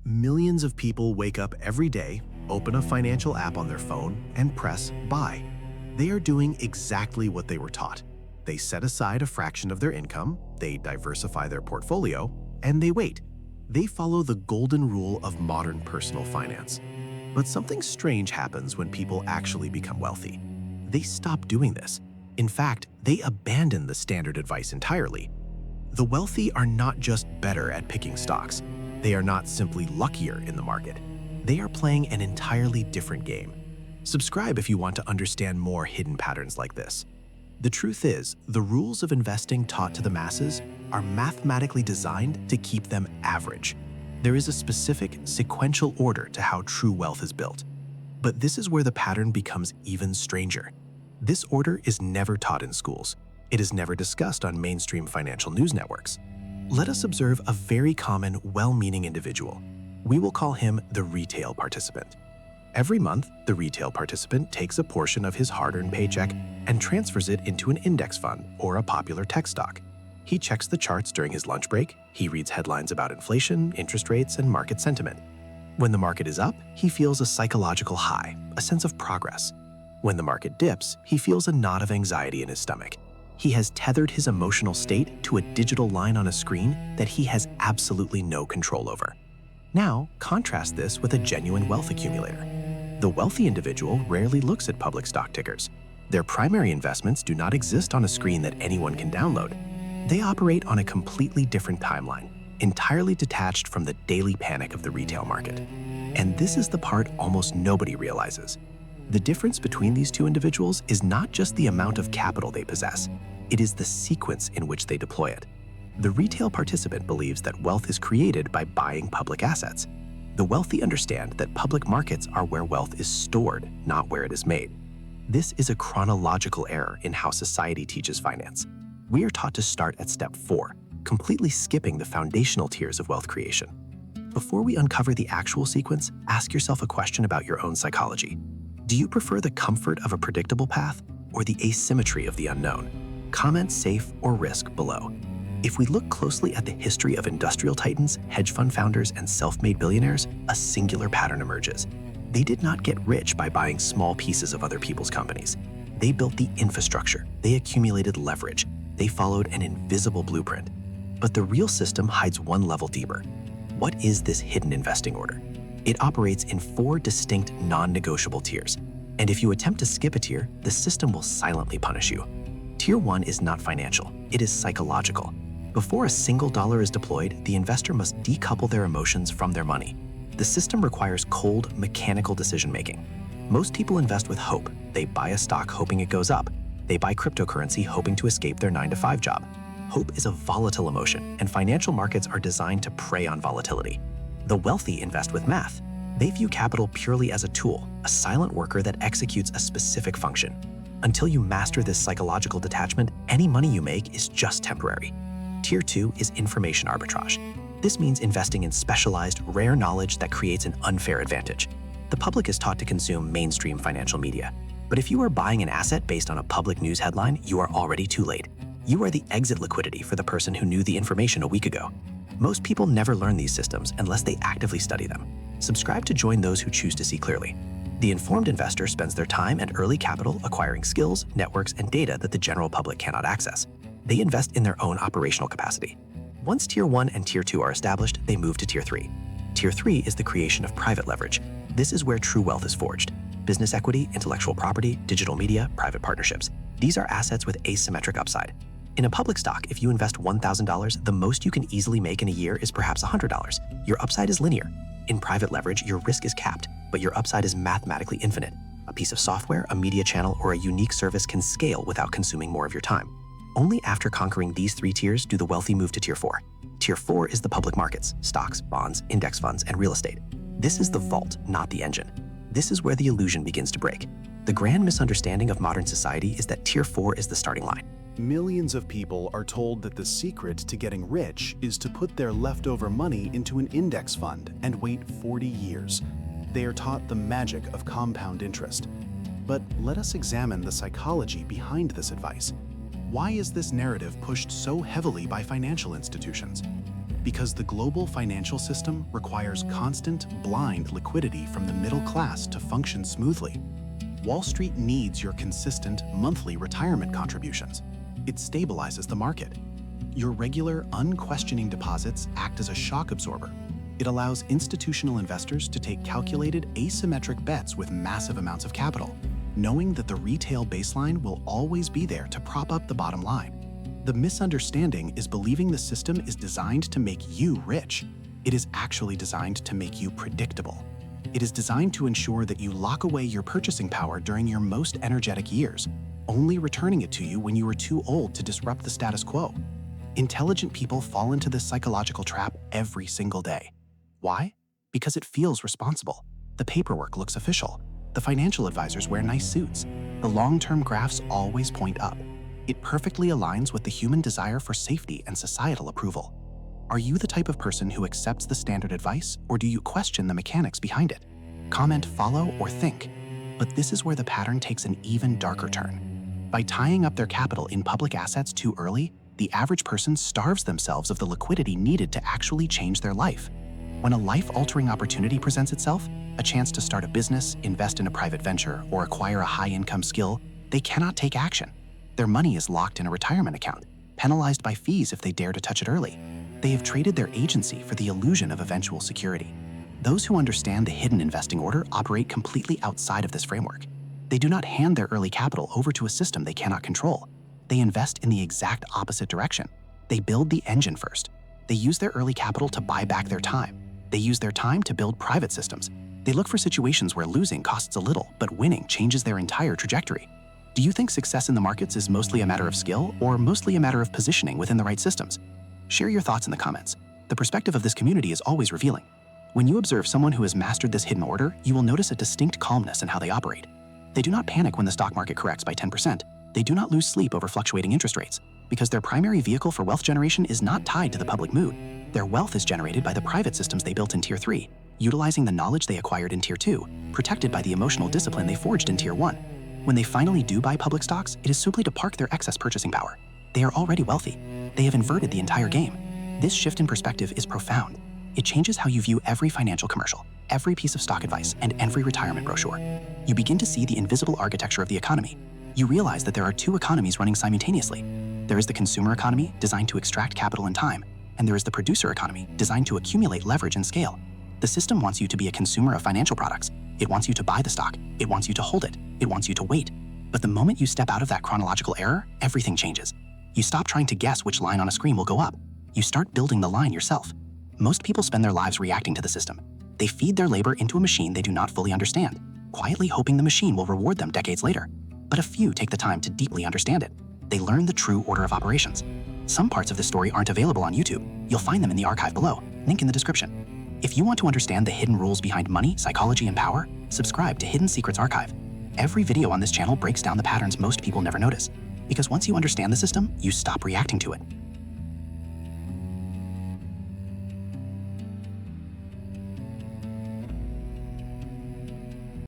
Millions of people wake up every day, open a financial app on their phone, and press buy. They are doing exactly what they were taught. They set aside a fraction of their income, they diversify their portfolio, and they wait. They follow the golden rule of modern personal finance. But something strange happens when people actually become wealthy. They stop doing this. In fact, they abandon the standard advice entirely. The wealthy are not just better at picking stocks. They are not simply luckier in the market. They are playing an entirely different game. Subscribe if you want to understand more hidden patterns like this. The truth is, the rules of investing taught to the masses are mathematically designed to keep them average. There is a specific sequential order to how true wealth is built. But this is where the pattern becomes even stranger. This order is never taught in schools. It is never discussed on mainstream financial news networks. Let us observe a very common, well-meaning individual. We will call him the retail participant. Every month, the retail participant takes a portion of his hard-earned paycheck and transfers it into an index fund or a popular tech stock. He checks the charts during his lunch break, he reads headlines about inflation, interest rates, and market sentiment. When the market is up, he feels a psychological high, a sense of progress. When the market dips, he feels a knot of anxiety in his stomach. He has tethered his emotional state to a digital line on a screen that he has absolutely no control over. Now, contrast this with a genuine wealth accumulator. The wealthy individual rarely looks at public stock tickers. Their primary investments do not exist on a screen that anyone can download. They operate on a completely different timeline, entirely detached from the daily panic of the retail market. And this is the part almost nobody realizes. The difference between these two individuals is not just the amount of capital they possess, it is the sequence in which they deploy it. The retail participant believes that wealth is created by buying public assets. The wealthy understand that public markets are where wealth is stored, not where it is made. This is a chronological error in how society teaches finance. We are taught to start at step 4, completely skipping the foundational tiers of wealth creation. Before we uncover the actual sequence, ask yourself a question about your own psychology. Do you prefer the comfort of a predictable path or the asymmetry of the unknown? Comment safe or risk below. If we look closely at the history of industrial titans, hedge fund founders, and self-made billionaires, a singular pattern emerges. They did not get rich by buying small pieces of other people's companies. They built the infrastructure, they accumulated leverage, they followed an invisible blueprint. But the real system hides one level deeper. What is this hidden investing order? It operates in 4 distinct non-negotiable tiers. And if you attempt to skip a tier, the system will silently punish you. Tier 1 is not financial, it is psychological. Before a single dollar is deployed, the investor must decouple their emotions from their money. The system requires cold, mechanical decision-making. Most people invest with hope. They buy a stock hoping it goes up. They buy cryptocurrency hoping to escape their 9-to-5 job. Hope is a volatile emotion, and financial markets are designed to prey on volatility. The wealthy invest with math. They view capital purely as a tool, a silent worker that executes a specific function. Until you master this psychological detachment, any money you make is just temporary. Tier 2 is information arbitrage. This means investing in specialized, rare knowledge that creates an unfair advantage. The public is taught to consume mainstream financial media. But if you are buying an asset based on a public news headline, you are already too late. You are the exit liquidity for the person who knew the information a week ago. Most people never learn these systems unless they actively study them. Subscribe to join those who choose to see clearly. The informed investor spends their time and early capital acquiring skills, networks, and data that the general public cannot access. They invest in their own operational capacity. Once Tier 1 and Tier 2 are established, they move to Tier 3. Tier 3 is the creation of private leverage. This is where true wealth is forged. Business equity, intellectual property, digital media, private partnerships. These are assets with asymmetric upside. In a public stock, if you invest $1,000, the most you can easily make in a year is perhaps $100. Your upside is linear. In private leverage, your risk is capped, but your upside is mathematically infinite. A piece of software, a media channel, or a unique service can scale without consuming more of your time. Only after conquering these 3 tiers do the wealthy move to Tier 4. Tier 4 is the public markets, stocks, bonds, index funds, and real estate. This is the vault, not the engine. This is where the illusion begins to break. The grand misunderstanding of modern society is that Tier 4 is the starting line. Millions of people are told that the secret to getting rich is to put their leftover money into an index fund and wait 40 years. They are taught the magic of compound interest. But let us examine the psychology behind this advice. Why is this narrative pushed so heavily by financial institutions? Because the global financial system requires constant, blind liquidity from the middle class to function smoothly. Wall Street needs your consistent monthly retirement contributions. It stabilizes the market. Your regular, unquestioning deposits act as a shock absorber. It allows institutional investors to take calculated, asymmetric bets with massive amounts of capital, knowing that the retail baseline will always be there to prop up the bottom line. The misunderstanding is believing the system is designed to make you rich. It is actually designed to make you predictable. It is designed to ensure that you lock away your purchasing power during your most energetic years, only returning it to you when you are too old to disrupt the status quo. Intelligent people fall into this psychological trap every single day. Why? Because it feels responsible. The paperwork looks official. The financial advisors wear nice suits. The long-term graphs always point up. It perfectly aligns with the human desire for safety and societal approval. Are you the type of person who accepts the standard advice, or do you question the mechanics behind it? Comment, follow, or think. But this is where the pattern takes an even darker turn. By tying up their capital in public assets too early, the average person starves themselves of the liquidity needed to actually change their life. When a life-altering opportunity presents itself, a chance to start a business, invest in a private venture, or acquire a high-income skill, they cannot take action. Their money is locked in a retirement account, penalized by fees if they dare to touch it early. They have traded their agency for the illusion of eventual security. Those who understand the hidden investing order operate completely outside of this framework. They do not hand their early capital over to a system they cannot control. They invest in the exact opposite direction. They build the engine first. They use their early capital to buy back their time. They use their time to build private systems. They look for situations where losing costs a little, but winning changes their entire trajectory. Do you think success in the markets is mostly a matter of skill or mostly a matter of positioning within the right systems? Share your thoughts in the comments. The perspective of this community is always revealing. When you observe someone who has mastered this hidden order, you will notice a distinct calmness in how they operate. They do not panic when the stock market corrects by 10%. They do not lose sleep over fluctuating interest rates, because their primary vehicle for wealth generation is not tied to the public mood. Their wealth is generated by the private systems they built in Tier 3, utilizing the knowledge they acquired in Tier 2, protected by the emotional discipline they forged in Tier 1. When they finally do buy public stocks, it is simply to park their excess purchasing power. They are already wealthy. They have inverted the entire game. This shift in perspective is profound. It changes how you view every financial commercial, every piece of stock advice, and every retirement brochure. You begin to see the invisible architecture of the economy. You realize that there are two economies running simultaneously. There is the consumer economy, designed to extract capital and time, and there is the producer economy, designed to accumulate leverage and scale. The system wants you to be a consumer of financial products. It wants you to buy the stock. It wants you to hold it. It wants you to wait. But the moment you step out of that chronological error, everything changes. You stop trying to guess which line on a screen will go up. You start building the line yourself. Most people spend their lives reacting to the system. They feed their labor into a machine they do not fully understand, quietly hoping the machine will reward them decades later. But a few take the time to deeply understand it. They learn the true order of operations. Some parts of this story aren't available on YouTube. You'll find them in the archive below, link in the description. If you want to understand the hidden rules behind money, psychology, and power, subscribe to Hidden Secrets Archive. Every video on this channel breaks down the patterns most people never notice. Because once you understand the system, you stop reacting to it.